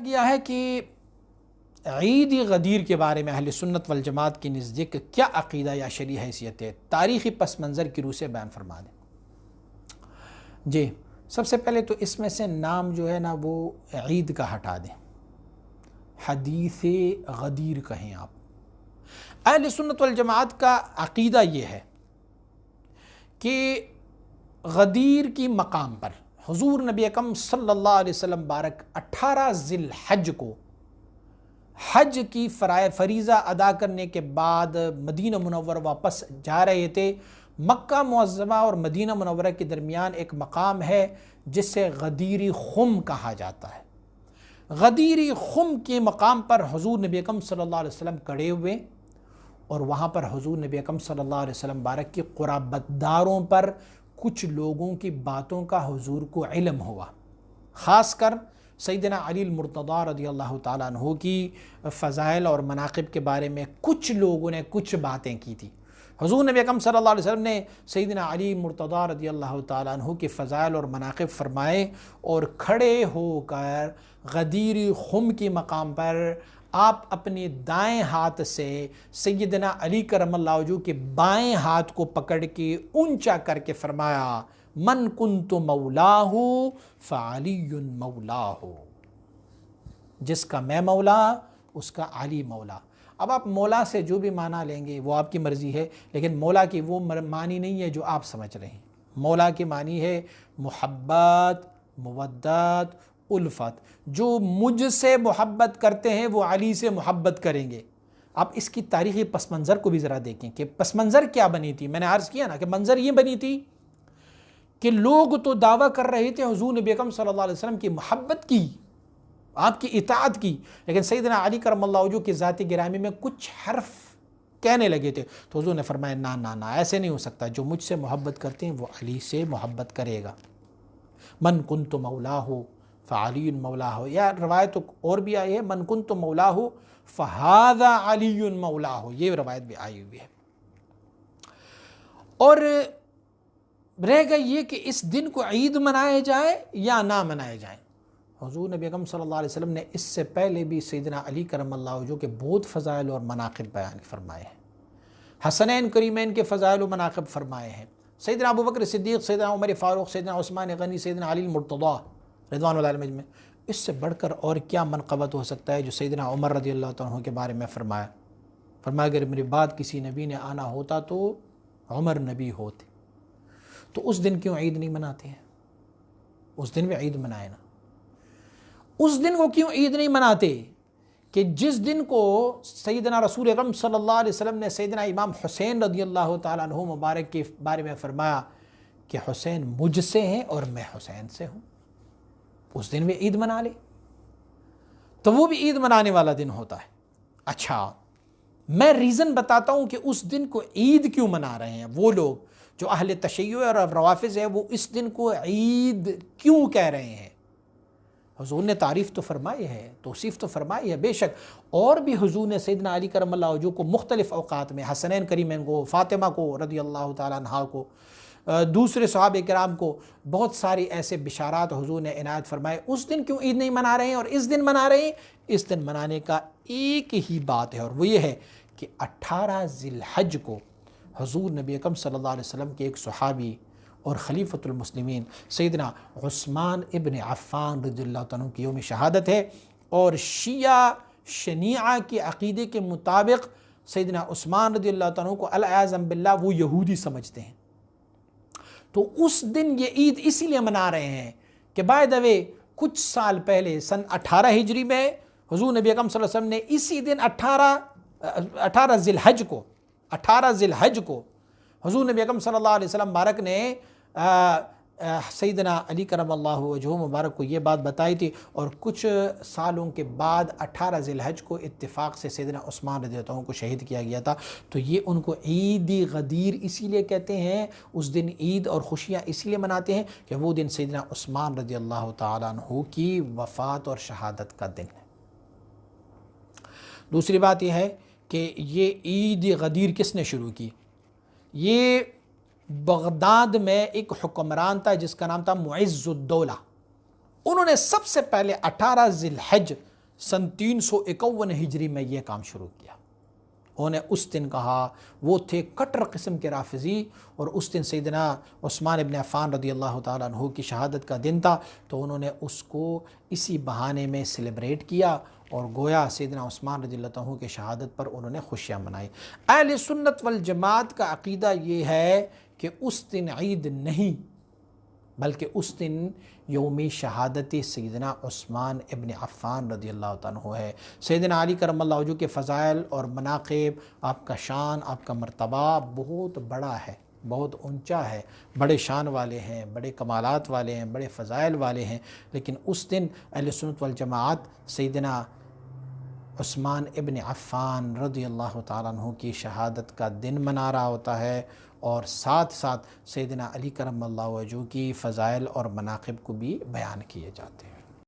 گیا ہے کہ عید غدیر کے بارے میں اہل سنت والجماعت کی نزدیک کیا عقیدہ یا شرعی حیثیت ہے، تاریخی پس منظر کی روح سے بیان فرما دیں۔ جی، سب سے پہلے تو اس میں سے نام جو ہے نا وہ عید کا ہٹا دیں، حدیث غدیر کہیں آپ۔ اہل سنت والجماعت کا عقیدہ یہ ہے کہ غدیر کی مقام پر حضور نبی اکرم صلی اللہ علیہ وسلم بارک 18 ذی الحج کو حج کی فریضہ ادا کرنے کے بعد مدینہ منورہ واپس جا رہے تھے۔ مکہ معظمہ اور مدینہ منورہ کے درمیان ایک مقام ہے جس سے غدیر خم کہا جاتا ہے۔ غدیر خم کے مقام پر حضور نبی اکرم صلی اللہ علیہ وسلم کھڑے ہوئے اور وہاں پر حضور نبی اکرم صلی اللہ علیہ وسلم بارک کی قرابت داروں پر کچھ لوگوں کی باتوں کا حضور کو علم ہوا، خاص کر سیدنا علی المرتضیٰ رضی اللہ تعالیٰ عنہ کی فضائل اور مناقب کے بارے میں کچھ لوگوں نے کچھ باتیں کی تھی۔ حضور نبی اکرم صلی اللہ علیہ وسلم نے سیدنا علی مرتضیٰ رضی اللہ تعالیٰ عنہ کی فضائل اور مناقب فرمائے اور کھڑے ہو کر غدیر خم کی مقام پر آپ اپنے دائیں ہاتھ سے سیدنا علی کرم اللہ وجہہ کے بائیں ہاتھ کو پکڑ کے اونچا کر کے فرمایا، من کنت مولاہ فعلی مولاہ، جس کا میں مولا اس کا علی مولا۔ اب آپ مولا سے جو بھی معنی لیں گے وہ آپ کی مرضی ہے، لیکن مولا کی وہ معنی نہیں ہے جو آپ سمجھ رہے ہیں۔ مولا کی معنی ہے محبت، مودت، الفت۔ جو مجھ سے محبت کرتے ہیں وہ علی سے محبت کریں گے۔ آپ اس کی تاریخی پس منظر کو بھی ذرا دیکھیں کہ پس منظر کیا بنی تھی۔ میں نے عرض کیا نا کہ منظر یہ بنی تھی کہ لوگ تو دعویٰ کر رہے تھے حضور نبی اکرم صلی اللہ علیہ وسلم کی محبت کی، آپ کی اطاعت کی، لیکن سیدنا علی کرم اللہ وجہہ کی ذات گرامی میں کچھ حرف کہنے لگے تھے تو حضور نے فرمایا نا ایسے نہیں ہو سکتا، جو مجھ سے محبت کرتے ہیں وہ علی سے محبت کرے گا۔ من کنت مولاہ فعلی مولاہ، یا روایت اور بھی آئی ہے من کنت مولاہ فہذا علی مولاہ، یہ روایت بھی آئی ہوئی ہے۔ اور رہ گئی یہ کہ اس دن کو عید منائے جائے یا نہ منائے جائیں۔ حضور نبی اکرم صلی اللہ علیہ وسلم نے اس سے پہلے بھی سیدنا علی کرم اللہ وجہہ کے بہت فضائل اور مناقب بیان فرمائے ہیں، حسنین کریمین کے فضائل و مناقب فرمائے ہیں۔ سیدنا ابوبکر صدیق، سیدنا عمر فاروق، سیدنا عثمان غنی، سیدنا علی المرتضیٰ رضوان اللہ علیہ میں، اس سے بڑھ کر اور کیا منقبت ہو سکتا ہے جو سیدنا عمر رضی اللہ عنہ کے بارے میں فرمایا اگر میرے بعد کسی نبی نے آنا ہوتا تو عمر نبی ہوتے۔ تو اس دن کیوں عید نہیں مناتے ہیں؟ اس دن بھی عید منائے نا۔ اس دن کو کیوں عید نہیں مناتے کہ جس دن کو سیدنا رسول اکرم صلی اللہ علیہ وسلم نے سیدنا امام حسین رضی اللہ تعالیٰ عنہ مبارک کے بارے میں فرمایا کہ حسین مجھ سے ہیں اور میں حسین سے ہوں، اس دن بھی عید منا لے، تو وہ بھی عید منانے والا دن ہوتا ہے۔ اچھا، میں ریزن بتاتا ہوں کہ اس دن کو عید کیوں منا رہے ہیں وہ لوگ جو اہل تشیع اور روافض ہیں، وہ اس دن کو عید کیوں کہہ رہے ہیں۔ حضور نے تعریف تو فرمائی ہے، توصیف تو فرمائی ہے، بے شک، اور بھی حضور نے سیدنا علی کرم اللہ وجہہ کو مختلف اوقات میں، حسنین کریمین کو، فاطمہ کو رضی اللہ تعالیٰ عنہا کو، دوسرے صحابہ کرام کو بہت ساری ایسے بشارات حضور نے عنایت فرمائے۔ اس دن کیوں عید نہیں منا رہے ہیں اور اس دن منا رہے ہیں؟ اس دن منانے کا ایک ہی بات ہے اور وہ یہ ہے کہ 18 ذی الحج کو حضور نبی اکرم صلی اللہ علیہ وسلم کے ایک صحابی اور خلیفۃ المسلمین سیدنا عثمان ابن عفان رضی اللہ عنہ کی یوم شہادت ہے، اور شیعہ شنیعہ کے عقیدے کے مطابق سیدنا عثمان رضی اللہ عنہ کو العیاذ باللہ وہ یہودی سمجھتے ہیں۔ تو اس دن یہ عید اسی لیے منا رہے ہیں کہ بائی دا وے کچھ سال پہلے سن 18 ہجری میں حضور نبی اکرم صلی اللہ علیہ وسلم نے اسی دن 18 ذی الحج کو حضور نبی اکرم صلی اللہ علیہ وسلم مبارک نے سیدنا علی کرم اللہ وجہہ مبارک کو یہ بات بتائی تھی، اور کچھ سالوں کے بعد 18 ذی الحج کو اتفاق سے سیدنا عثمان رضی اللہ عنہ کو شہید کیا گیا تھا۔ تو یہ ان کو عید غدیر اسی لیے کہتے ہیں، اس دن عید اور خوشیاں اسی لیے مناتے ہیں کہ وہ دن سیدنا عثمان رضی اللہ تعالیٰ عنہ کی وفات اور شہادت کا دن ہے۔ دوسری بات یہ ہے کہ یہ عید غدیر کس نے شروع کی؟ یہ بغداد میں ایک حکمران تھا جس کا نام تھا معز الدولہ، انہوں نے سب سے پہلے 18 ذی الحج سن 351 ہجری میں یہ کام شروع کیا۔ انہوں نے اس دن کہا، وہ تھے کٹر قسم کے رافضی، اور اس دن سیدنا عثمان ابن عفان رضی اللہ تعالیٰ عنہ کی شہادت کا دن تھا، تو انہوں نے اس کو اسی بہانے میں سیلیبریٹ کیا، اور گویا سیدنا عثمان رضی اللہ عنہ کی شہادت پر انہوں نے خوشیاں منائی۔ اہل سنت والجماعت کا عقیدہ یہ ہے کہ اس دن عید نہیں، بلکہ اس دن یوم شہادت سیدنا عثمان ابن عفان رضی اللہ عنہ ہے۔ سیدنا علی کرم اللہ وجہہ کے فضائل اور مناقب، آپ کا شان، آپ کا مرتبہ بہت بڑا ہے، بہت اونچا ہے، بڑے شان والے ہیں، بڑے کمالات والے ہیں، بڑے فضائل والے ہیں، لیکن اس دن اہل سنت والجماعت سیدنا عثمان ابن عفان رضی اللہ تعالیٰ عنہ کی شہادت کا دن منا رہا ہوتا ہے، اور ساتھ ساتھ سیدنا علی کرم اللہ وجہہ کی فضائل اور مناقب کو بھی بیان کیے جاتے ہیں۔